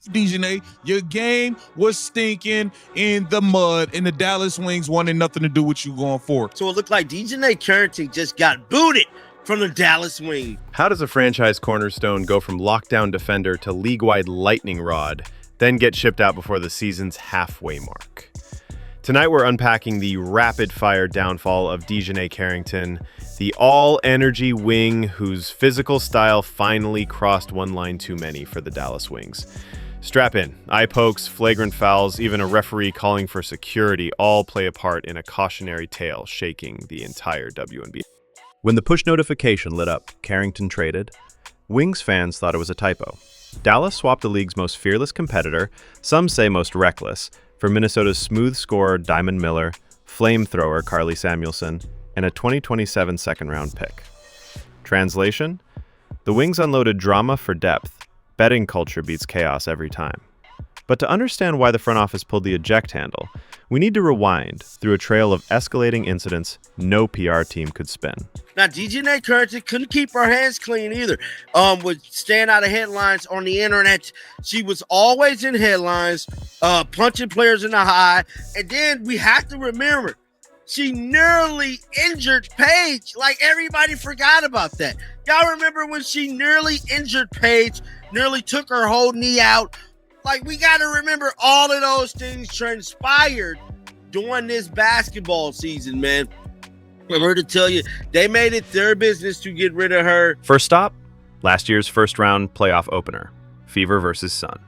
DiJonai, your game was stinking in the mud, and the Dallas Wings wanted nothing to do with you going forward. So it looked like DiJonai Carrington just got booted from the Dallas Wings. How does a franchise cornerstone go from lockdown defender to league-wide lightning rod, then get shipped out before the season's halfway mark? Tonight we're unpacking the rapid-fire downfall of DiJonai Carrington, the all-energy wing whose physical style finally crossed one line too many for the Dallas Wings. Strap in. Eye pokes, flagrant fouls, even a referee calling for security all play a part in a cautionary tale shaking the entire WNBA. When the push notification lit up, Carrington traded, Wings fans thought it was a typo. Dallas swapped the league's most fearless competitor, some say most reckless, for Minnesota's smooth scorer Diamond Miller, flamethrower Carly Samuelson, and a 2027 second-round pick. Translation? The Wings unloaded drama for depth. Betting culture beats chaos every time. But to understand why the front office pulled the eject handle, we need to rewind through a trail of escalating incidents no PR team could spin. Now, DiJonai Carrington couldn't keep her hands clean either. Would stand out of headlines on the internet. She was always in headlines, punching players in the eye. And then we have to remember, she nearly injured Paige. Like, everybody forgot about that. Y'all remember when she nearly injured Paige, nearly took her whole knee out? Like, we got to remember all of those things transpired during this basketball season, man. I'm here to tell you, they made it their business to get rid of her. First stop, last year's first-round playoff opener, Fever versus Sun.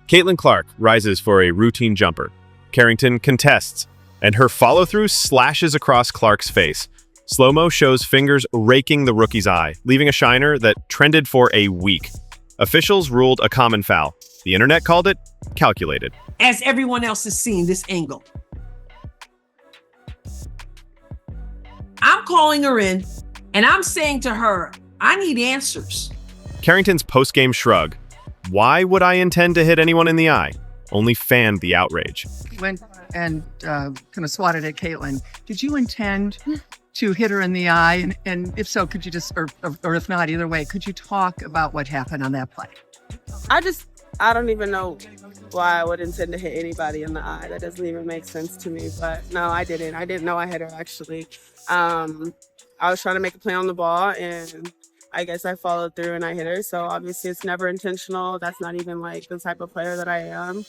Caitlin Clark rises for a routine jumper. Carrington contests, and her follow-through slashes across Clark's face. Slow-mo shows fingers raking the rookie's eye, leaving a shiner that trended for a week. Officials ruled a common foul. The internet called it calculated. As everyone else has seen this angle, I'm calling her in and I'm saying to her, I need answers. Carrington's post-game shrug. Why would I intend to hit anyone in the eye? Only fanned the outrage. Went and kind of swatted at Caitlin. Did you intend to hit her in the eye? And if so, could you just, or if not, either way, could you talk about what happened on that play? I don't even know why I would intend to hit anybody in the eye. That doesn't even make sense to me. But no, I didn't. I didn't know I hit her, actually. I was trying to make a play on the ball, and I guess I followed through and I hit her. So obviously it's never intentional. That's not even like the type of player that I am.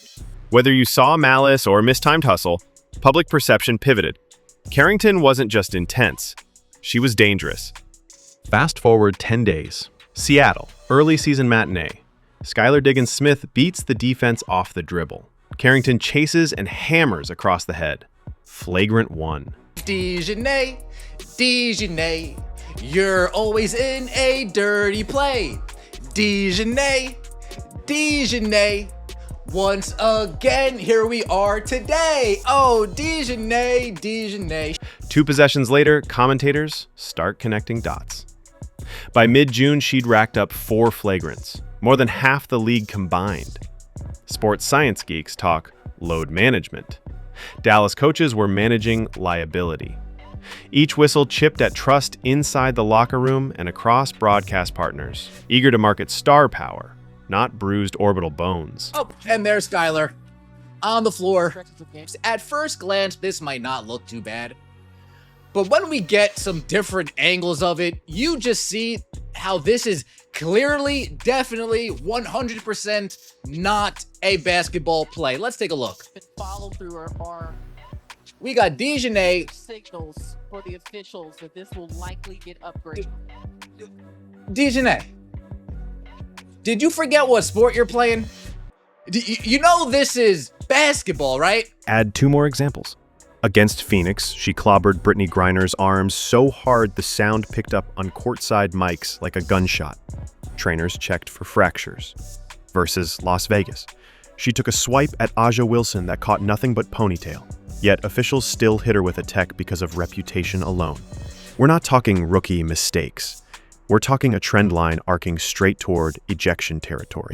Whether you saw malice or mistimed hustle, public perception pivoted. Carrington wasn't just intense. She was dangerous. Fast forward 10 days. Seattle, early season matinee. Skylar Diggins-Smith beats the defense off the dribble. Carrington chases and hammers across the head. Flagrant 1. DiJonai, DiJonai, you're always in a dirty play. DiJonai, DiJonai, once again, here we are today. Oh, DiJonai, DiJonai. 2 possessions later, commentators start connecting dots. By mid-June, she'd racked up 4 flagrants, more than half the league combined. Sports science geeks talk load management. Dallas coaches were managing liability. Each whistle chipped at trust inside the locker room and across broadcast partners, eager to market star power, not bruised orbital bones. Oh, and there's Skylar on the floor. At first glance, this might not look too bad. But when we get some different angles of it, you just see how this is clearly, definitely, 100% not a basketball play. Let's take a look. Follow through or we got DiJonai. Signals for the officials that this will likely get upgraded. DiJonai, did you forget what sport you're playing? You know this is basketball, right? Add 2 more examples. Against Phoenix, she clobbered Brittany Griner's arms so hard the sound picked up on courtside mics like a gunshot. Trainers checked for fractures. Versus Las Vegas, she took a swipe at Aja Wilson that caught nothing but ponytail, yet officials still hit her with a tech because of reputation alone. We're not talking rookie mistakes. We're talking a trend line arcing straight toward ejection territory.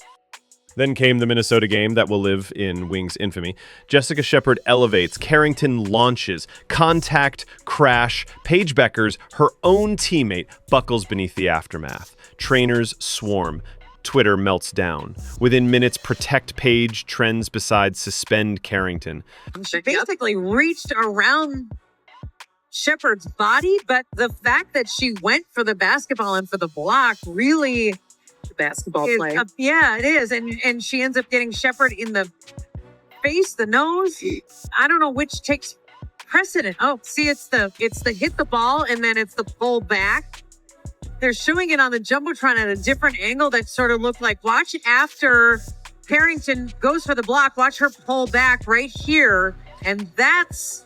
Then came the Minnesota game that will live in Wings infamy. Jessica Shepard elevates, Carrington launches, contact, crash, Paige Beckers, her own teammate, buckles beneath the aftermath. Trainers swarm. Twitter melts down. Within minutes, protect page trends beside suspend Carrington. She basically reached around Shepard's body, but the fact that she went for the basketball and for the block really Basketball is, play. yeah, it is. And she ends up getting Shepard in the face, the nose. I don't know which takes precedent. Oh, see, it's the hit the ball and then it's the pull back. They're showing it on the Jumbotron at a different angle that sort of looked like, watch after Carrington goes for the block, watch her pull back right here. And that's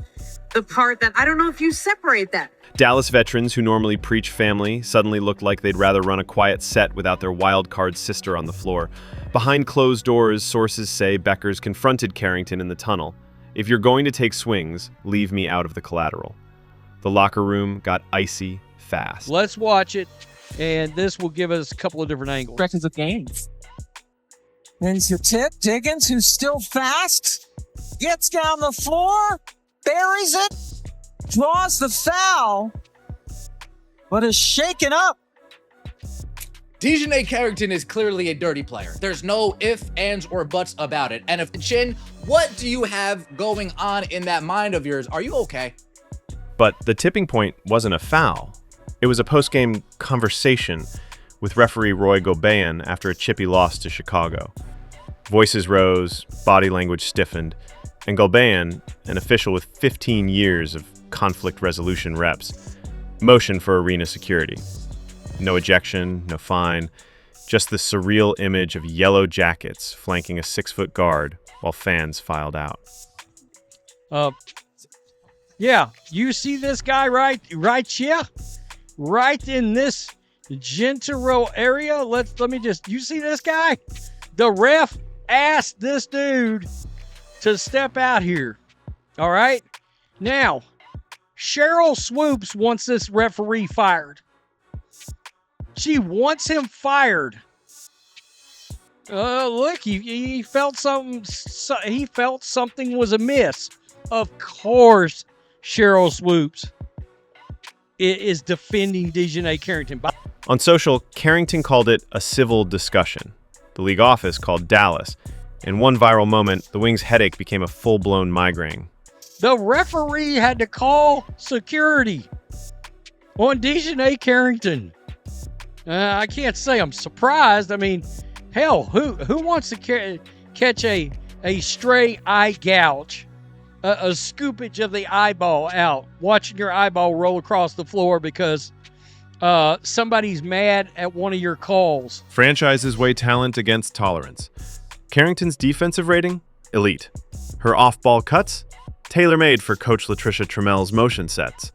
the part that I don't know if you separate that. Dallas veterans who normally preach family suddenly looked like they'd rather run a quiet set without their wild card sister on the floor. Behind closed doors, sources say Beckers confronted Carrington in the tunnel. "If you're going to take swings, leave me out of the collateral." The locker room got icy fast. Let's watch it, and this will give us a couple of different angles. Directions of games. There's your tip. Diggins, who's still fast, gets down the floor, buries it, draws the foul, but is shaken up. DiJonai Carrington is clearly a dirty player. There's no ifs, ands, or buts about it. And if Chin, what do you have going on in that mind of yours? Are you okay? But the tipping point wasn't a foul. It was a post-game conversation with referee Roy Gobain after a chippy loss to Chicago. Voices rose, body language stiffened, and Gobain, an official with 15 years of conflict resolution reps, motioned for arena security. No ejection, no fine, just the surreal image of yellow jackets flanking a 6-foot guard while fans filed out. Yeah, you see this guy right here? Right in this Gentero area? You see this guy? The ref asked this dude to step out here. All right? Now, Cheryl Swoops wants this referee fired. She wants him fired. Look, he felt something. He felt something was amiss. Of course, Cheryl Swoops is defending DiJonai Carrington. On social, Carrington called it a civil discussion. The league office called Dallas. In one viral moment, the Wings' headache became a full-blown migraine. The referee had to call security on DiJonai Carrington. I can't say I'm surprised. I mean, hell, who wants to catch a stray eye gouge, a scoopage of the eyeball out, watching your eyeball roll across the floor because somebody's mad at one of your calls? Franchises weigh talent against tolerance. Carrington's defensive rating? Elite. Her off-ball cuts? Tailor-made for Coach Latricia Trammell's motion sets.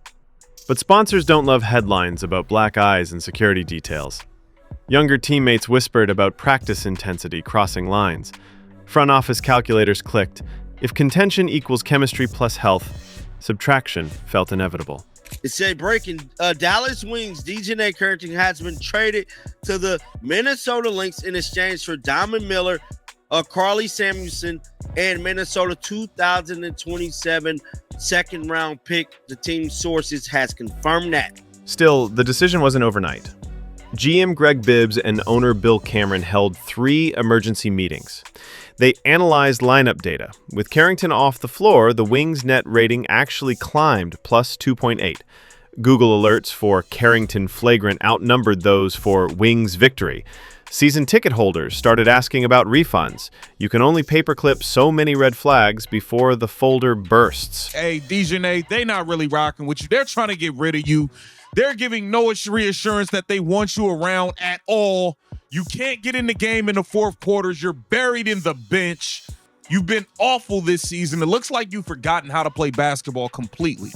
But sponsors don't love headlines about black eyes and security details. Younger teammates whispered about practice intensity crossing lines. Front office calculators clicked. If contention equals chemistry plus health, subtraction felt inevitable. It said breaking, Dallas Wings DiJonai Carrington has been traded to the Minnesota Lynx in exchange for Diamond Miller, Carly Samuelson, and Minnesota 2027 second-round pick. The team sources has confirmed that. Still, the decision wasn't overnight. GM Greg Bibbs and owner Bill Cameron held 3 emergency meetings. They analyzed lineup data. With Carrington off the floor, the Wings' net rating actually climbed plus 2.8. Google alerts for Carrington flagrant outnumbered those for Wings victory. Season ticket holders started asking about refunds. You can only paperclip so many red flags before the folder bursts. Hey, DiJonai, they not really rocking with you. They're trying to get rid of you. They're giving no reassurance that they want you around at all. You can't get in the game in the fourth quarters. You're buried in the bench. You've been awful this season. It looks like you've forgotten how to play basketball completely.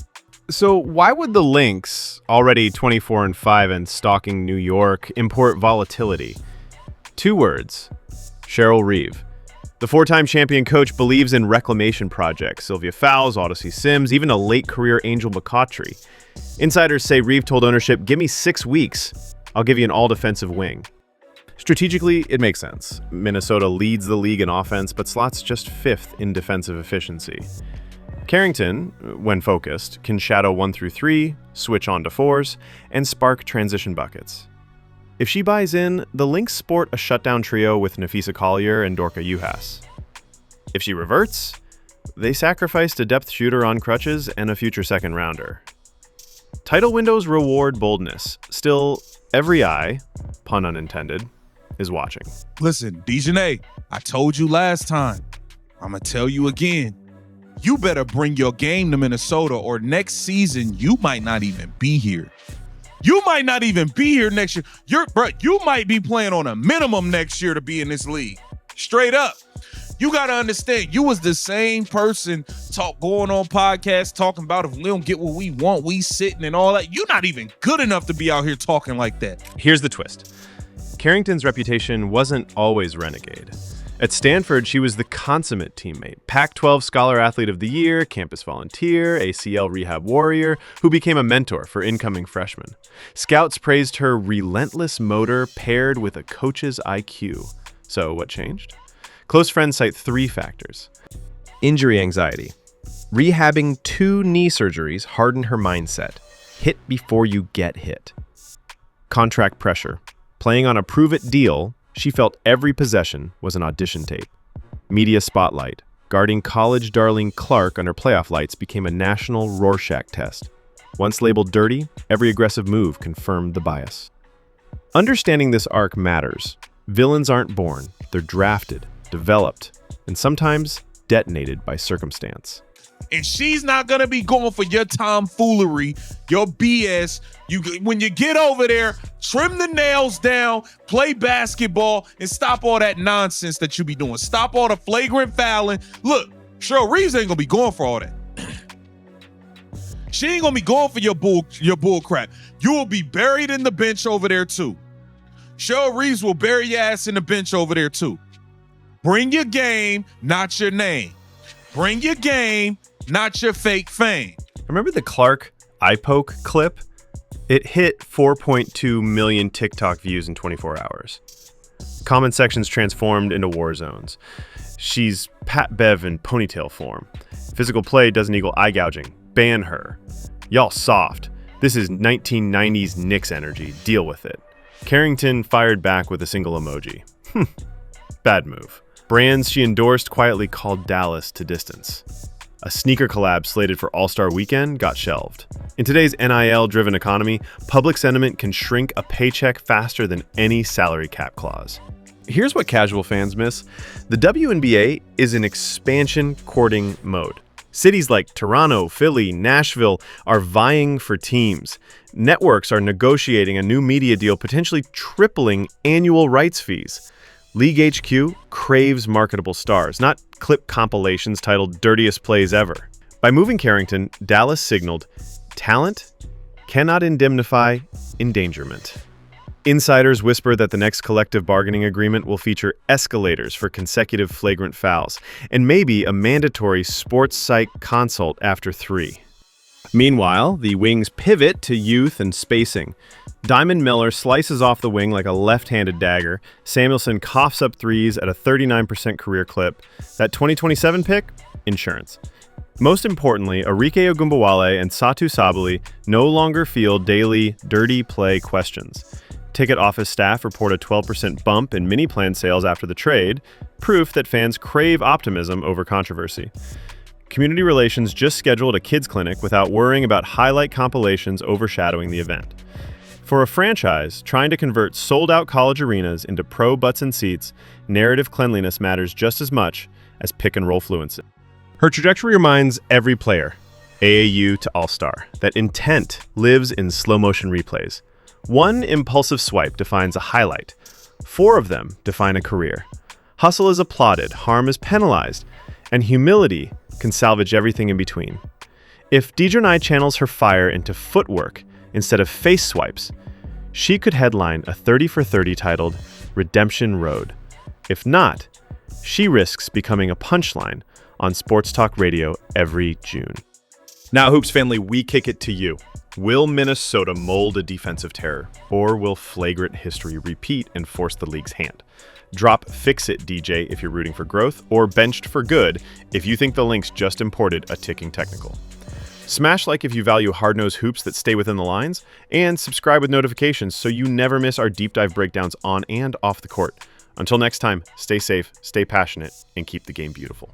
So why would the Lynx, already 24-5 and stalking New York, import volatility? 2 words: Cheryl Reeve. The 4-time champion coach believes in reclamation projects. Sylvia Fowles, Odyssey Sims, even a late career Angel McCautry. Insiders say Reeve told ownership, "Give me 6 weeks. I'll give you an all-defensive wing." Strategically, it makes sense. Minnesota leads the league in offense, but slots just 5th in defensive efficiency. Carrington, when focused, can shadow 1 through 3, switch on to 4s, and spark transition buckets. If she buys in, the Lynx sport a shutdown trio with Nafisa Collier and Dorka Juhas. If she reverts, they sacrificed a depth shooter on crutches and a future second rounder. Title windows reward boldness. Still, every eye, pun unintended, is watching. Listen, DiJonai, I told you last time. I'm going to tell you again. You better bring your game to Minnesota or next season you might not even be here. You might not even be here next year. You might be playing on a minimum next year to be in this league. Straight up. You got to understand, you was the same person going on podcasts talking about if we don't get what we want, we sitting and all that. You're not even good enough to be out here talking like that. Here's the twist. Carrington's reputation wasn't always renegade. At Stanford, she was the consummate teammate, Pac-12 Scholar Athlete of the Year, campus volunteer, ACL rehab warrior, who became a mentor for incoming freshmen. Scouts praised her relentless motor paired with a coach's IQ. So what changed? Close friends cite 3 factors. Injury anxiety. Rehabbing 2 knee surgeries hardened her mindset. Hit before you get hit. Contract pressure. Playing on a prove-it deal, she felt every possession was an audition tape. Media spotlight. Guarding college darling Clark under playoff lights became a national Rorschach test. Once labeled dirty, every aggressive move confirmed the bias. Understanding this arc matters. Villains aren't born, they're drafted, developed, and sometimes detonated by circumstance. And she's not going to be going for your tomfoolery, your BS. When you get over there, trim the nails down, play basketball, and stop all that nonsense that you be doing. Stop all the flagrant fouling. Look, Cheryl Reeves ain't going to be going for all that. She ain't going to be going for your bull crap. You will be buried in the bench over there too. Cheryl Reeves will bury your ass in the bench over there too. Bring your game, not your name. Bring your game, not your fake fame. Remember the Clark eye poke clip? It hit 4.2 million TikTok views in 24 hours. Comment sections transformed into war zones. She's Pat Bev in ponytail form. Physical play doesn't equal eye gouging. Ban her. Y'all soft. This is 1990s Knicks energy. Deal with it. Carrington fired back with a single emoji. Bad move. Brands she endorsed quietly called Dallas to distance. A sneaker collab slated for All-Star Weekend got shelved. In today's NIL-driven economy, public sentiment can shrink a paycheck faster than any salary cap clause. Here's what casual fans miss. The WNBA is in expansion courting mode. Cities like Toronto, Philly, Nashville are vying for teams. Networks are negotiating a new media deal, potentially tripling annual rights fees. League HQ craves marketable stars, not clip compilations titled Dirtiest Plays Ever. By moving Carrington, Dallas signaled, talent cannot indemnify endangerment. Insiders whisper that the next collective bargaining agreement will feature escalators for consecutive flagrant fouls, and maybe a mandatory sports psych consult after 3. Meanwhile, the Wings pivot to youth and spacing. Diamond Miller slices off the wing like a left-handed dagger. Samuelson coughs up threes at a 39% career clip. That 2027 pick? Insurance. Most importantly, Arike Ogunbowale and Satu Sabali no longer field daily dirty play questions. Ticket office staff report a 12% bump in mini-plan sales after the trade, proof that fans crave optimism over controversy. Community Relations just scheduled a kids clinic without worrying about highlight compilations overshadowing the event. For a franchise trying to convert sold-out college arenas into pro butts and seats, narrative cleanliness matters just as much as pick-and-roll fluency. Her trajectory reminds every player, AAU to All-Star, that intent lives in slow-motion replays. One impulsive swipe defines a highlight. 4 of them define a career. Hustle is applauded, harm is penalized, and humility can salvage everything in between. If DiJonai channels her fire into footwork instead of face swipes, she could headline a 30 for 30 titled Redemption Road. If not, she risks becoming a punchline on sports talk radio every June. Now, Hoops family, we kick it to you. Will Minnesota mold a defensive terror, or will flagrant history repeat and force the league's hand? Drop Fix It DJ if you're rooting for growth, or Benched for good if you think the Lynx just imported a ticking technical. Smash like if you value hard-nosed hoops that stay within the lines, and subscribe with notifications so you never miss our deep dive breakdowns on and off the court. Until next time, stay safe, stay passionate, and keep the game beautiful.